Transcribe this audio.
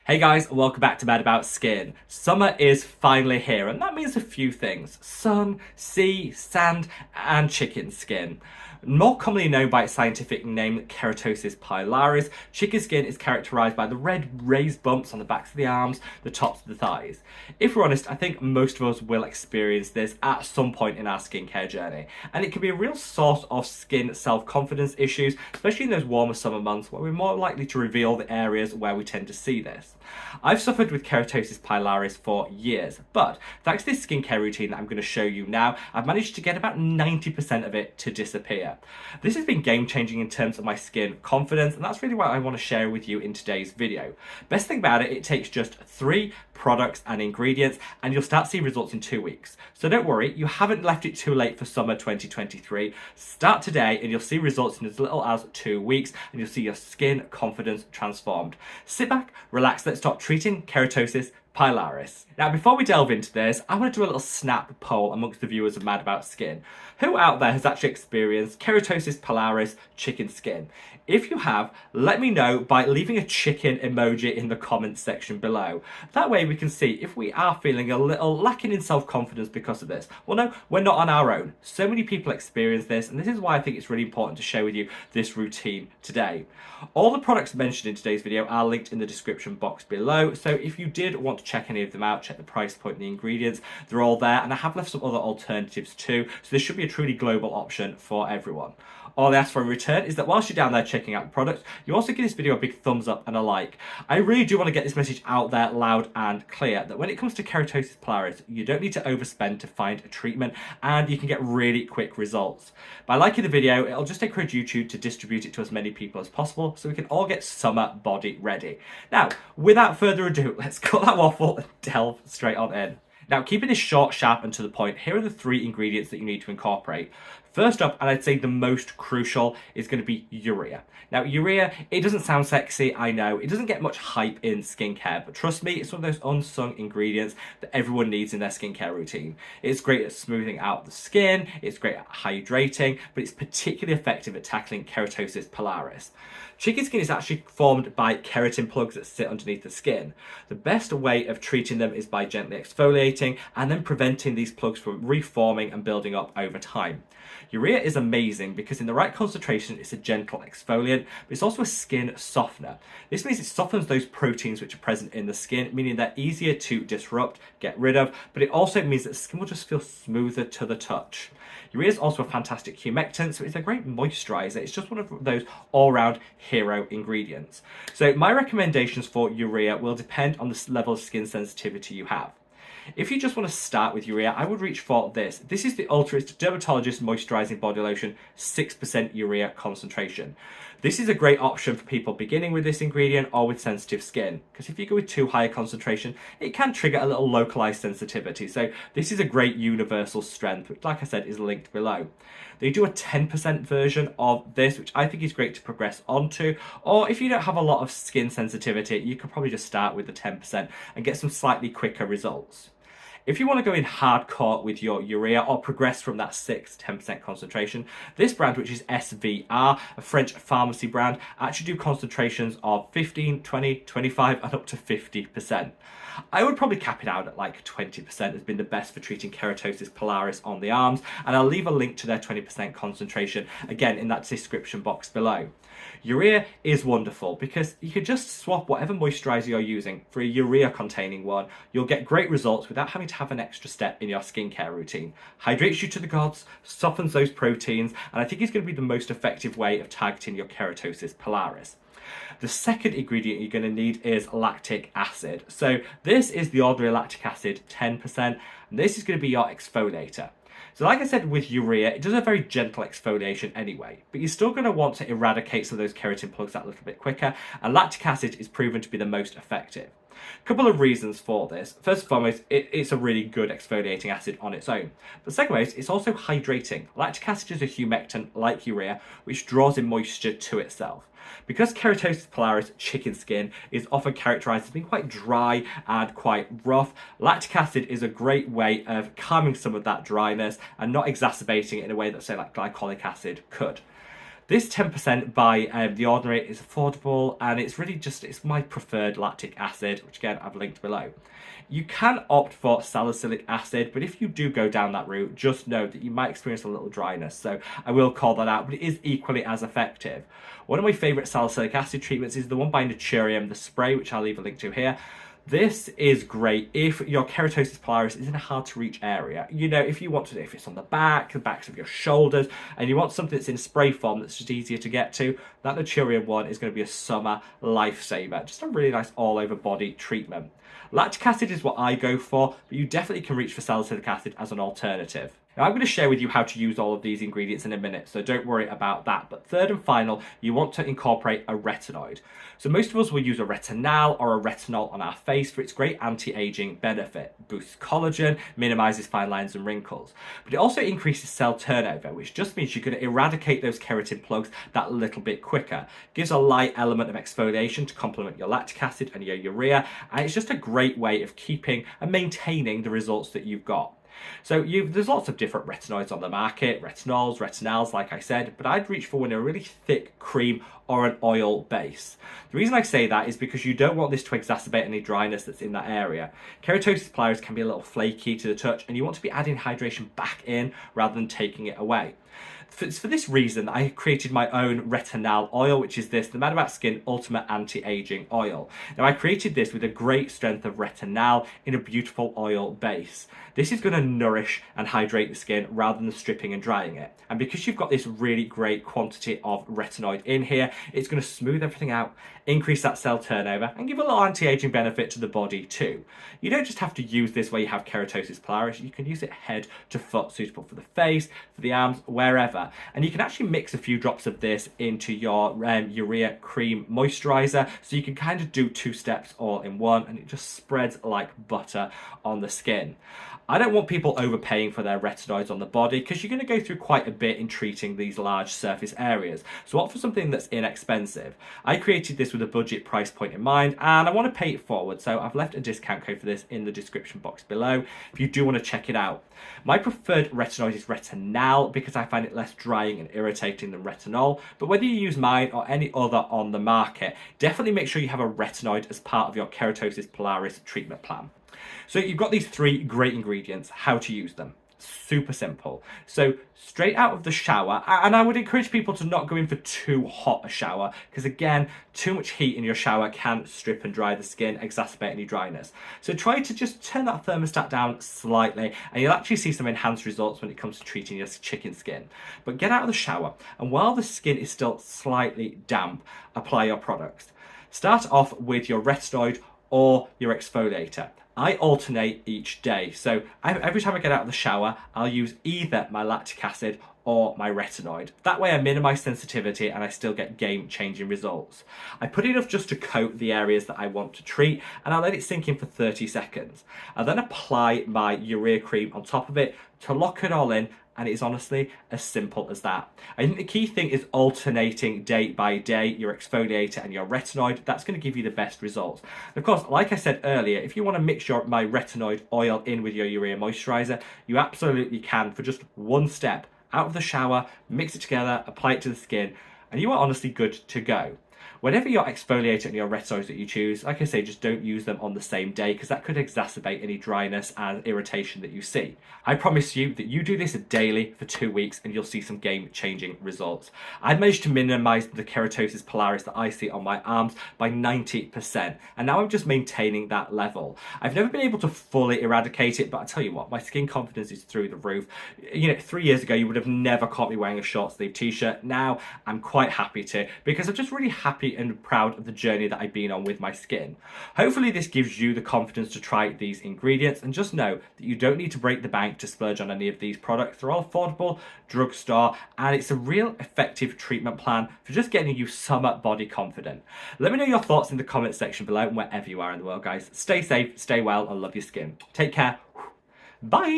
Hey guys, welcome back to Mad About Skin. Summer is finally here, and that means a few things. Sun, sea, sand, and chicken skin. More commonly known by its scientific name, Keratosis pilaris, chicken skin is characterized by the red raised bumps on the backs of the arms, the tops of the thighs. If we're honest, I think most of us will experience this at some point in our skincare journey, and it can be a real source of skin self-confidence issues, especially in those warmer summer months where we're more likely to reveal the areas where we tend to see this. I've suffered with keratosis pilaris for years, but thanks to this skincare routine that I'm going to show you now, I've managed to get about 90% of it to disappear. This has been game changing in terms of my skin confidence, and that's really what I want to share with you in today's video. Best thing about it, it takes just 3 products and ingredients, and you'll start seeing results in 2 weeks. So don't worry, you haven't left it too late for summer 2023. Start today and you'll see results in as little as 2 weeks, and you'll see your skin confidence transformed. Sit back, relax, let's start treating keratosis pilaris. Now, before we delve into this, I want to do a little snap poll amongst the viewers of Mad About Skin. Who out there has actually experienced keratosis pilaris chicken skin? If you have, let me know by leaving a chicken emoji in the comments section below. That way we can see if we are feeling a little lacking in self-confidence because of this. Well, no, we're not on our own. So many people experience this, and this is why I think it's really important to share with you this routine today. All the products mentioned in today's video are linked in the description box below, so if you did want to check any of them out, check the price point and the ingredients, they're all there, and I have left some other alternatives too, so this should be a truly global option for everyone. All I ask for in return is that whilst you're down there checking out the products, you also give this video a big thumbs up and a like. I really do want to get this message out there loud and clear, that when it comes to keratosis pilaris, you don't need to overspend to find a treatment, and you can get really quick results. By liking the video, it'll just encourage YouTube to distribute it to as many people as possible, so we can all get summer body ready. Now, without further ado, let's cut that waffle and delve straight on in. Now, keeping this short, sharp, and to the point, here are the 3 ingredients that you need to incorporate. First up, and I'd say the most crucial, is going to be urea. Now, urea, it doesn't sound sexy, I know. It doesn't get much hype in skincare, but trust me, it's one of those unsung ingredients that everyone needs in their skincare routine. It's great at smoothing out the skin, it's great at hydrating, but it's particularly effective at tackling keratosis pilaris. Chicken skin is actually formed by keratin plugs that sit underneath the skin. The best way of treating them is by gently exfoliating and then preventing these plugs from reforming and building up over time. Urea is amazing because in the right concentration it's a gentle exfoliant, but it's also a skin softener. This means it softens those proteins which are present in the skin, meaning they're easier to disrupt, get rid of, but it also means that the skin will just feel smoother to the touch. Urea is also a fantastic humectant, so it's a great moisturizer. It's just one of those all-round hero ingredients. So my recommendations for urea will depend on the level of skin sensitivity you have. If you just want to start with urea, I would reach for this. This is the Ultraist Dermatologist Moisturizing Body Lotion, 6% urea concentration. This is a great option for people beginning with this ingredient or with sensitive skin, because if you go with too high a concentration, it can trigger a little localized sensitivity. So this is a great universal strength, which, like I said, is linked below. They do a 10% version of this, which I think is great to progress onto, or if you don't have a lot of skin sensitivity, you could probably just start with the 10% and get some slightly quicker results. If you want to go in hardcore with your urea or progress from that 6-10% concentration, this brand, which is SVR, a French pharmacy brand, actually do concentrations of 15, 20, 25 and up to 50%. I would probably cap it out at like 20% has been the best for treating keratosis pilaris on the arms, and I'll leave a link to their 20% concentration again in that description box below. Urea is wonderful because you can just swap whatever moisturizer you're using for a urea containing one. You'll get great results without having to have an extra step in your skincare routine. Hydrates you to the gods, softens those proteins, and I think it's going to be the most effective way of targeting your keratosis pilaris. The second ingredient you're going to need is lactic acid. So this is the ordinary lactic acid, 10%, and this is going to be your exfoliator. So like I said with urea, it does a very gentle exfoliation anyway, but you're still going to want to eradicate some of those keratin plugs that little bit quicker, and lactic acid is proven to be the most effective. A couple of reasons for this. First and foremost, it's a really good exfoliating acid on its own. But second most, it's also hydrating. Lactic acid is a humectant like urea, which draws in moisture to itself. Because keratosis pilaris chicken skin is often characterized as being quite dry and quite rough, lactic acid is a great way of calming some of that dryness and not exacerbating it in a way that, say, like glycolic acid could. This 10% by The Ordinary is affordable, and it's really it's my preferred lactic acid, which again I've linked below. You can opt for salicylic acid, but if you do go down that route, just know that you might experience a little dryness, so I will call that out, but it is equally as effective. One of my favourite salicylic acid treatments is the one by Naturium, the spray, which I'll leave a link to here. This is great if your keratosis pilaris is in a hard to reach area. You know, if you want to, if it's on the backs of your shoulders, and you want something that's in spray form that's just easier to get to, that Naturium one is going to be a summer lifesaver. Just a really nice all over body treatment. Lactic acid is what I go for, but you definitely can reach for salicylic acid as an alternative. Now I'm going to share with you how to use all of these ingredients in a minute, so don't worry about that. But third and final, you want to incorporate a retinoid. So most of us will use a retinal or a retinol on our face for its great anti-aging benefit. Boosts collagen, minimizes fine lines and wrinkles. But it also increases cell turnover, which just means you're going to eradicate those keratin plugs that little bit quicker. Gives a light element of exfoliation to complement your lactic acid and your urea, and it's just a great way of keeping and maintaining the results that you've got. So there's lots of different retinoids on the market, retinols, retinals, like I said, but I'd reach for one in a really thick cream or an oil base. The reason I say that is because you don't want this to exacerbate any dryness that's in that area. Keratosis pilaris can be a little flaky to the touch, and you want to be adding hydration back in rather than taking it away. It's for this reason that I created my own retinal oil, which is the Man About Skin Ultimate Anti-Aging Oil. Now I created this with a great strength of retinal in a beautiful oil base. This is going to nourish and hydrate the skin rather than stripping and drying it. And because you've got this really great quantity of retinoid in here, it's going to smooth everything out, increase that cell turnover, and give a little anti-aging benefit to the body too. You don't just have to use this where you have keratosis pilaris, you can use it head to foot, suitable for the face, for the arms, wherever. And you can actually mix a few drops of this into your urea cream moisturizer, so you can kind of do 2 steps all in one, and it just spreads like butter on the skin. I don't want people overpaying for their retinoids on the body, because you're going to go through quite a bit in treating these large surface areas. So opt for something that's inexpensive. I created this with a budget price point in mind, and I want to pay it forward, so I've left a discount code for this in the description box below if you do want to check it out. My preferred retinoid is retinal because I find it less drying and irritating than retinol, but whether you use mine or any other on the market, definitely make sure you have a retinoid as part of your keratosis pilaris treatment plan. So you've got these 3 great ingredients. How to use them? Super simple. So straight out of the shower, and I would encourage people to not go in for too hot a shower, because again, too much heat in your shower can strip and dry the skin, exacerbate any dryness. So try to just turn that thermostat down slightly, and you'll actually see some enhanced results when it comes to treating your chicken skin. But get out of the shower, and while the skin is still slightly damp, apply your products. Start off with your retinoid or your exfoliator. I alternate each day, so every time I get out of the shower, I'll use either my lactic acid or my retinoid. That way I minimize sensitivity and I still get game-changing results. I put enough just to coat the areas that I want to treat, and I'll let it sink in for 30 seconds. I'll then apply my urea cream on top of it to lock it all in, and it's honestly as simple as that. I think the key thing is alternating day by day your exfoliator and your retinoid. That's going to give you the best results. And of course, like I said earlier, if you want to mix my retinoid oil in with your urea moisturizer, you absolutely can for just 1 step. Out of the shower, mix it together, apply it to the skin, and you are honestly good to go. Whatever your exfoliator and your retinoids that you choose, like I say, just don't use them on the same day, because that could exacerbate any dryness and irritation that you see. I promise you that you do this daily for 2 weeks and you'll see some game-changing results. I've managed to minimize the keratosis pilaris that I see on my arms by 90%, and now I'm just maintaining that level. I've never been able to fully eradicate it, but I tell you what, my skin confidence is through the roof. You know, 3 years ago, you would have never caught me wearing a short sleeve t-shirt. Now I'm quite happy to, because I'm just really happy and proud of the journey that I've been on with my skin. Hopefully this gives you the confidence to try these ingredients, and just know that you don't need to break the bank to splurge on any of these products. They're all affordable, drugstore, and it's a real effective treatment plan for just getting you summer body confident. Let me know your thoughts in the comment section below, and wherever you are in the world, guys. Stay safe, stay well, and love your skin. Take care. Bye.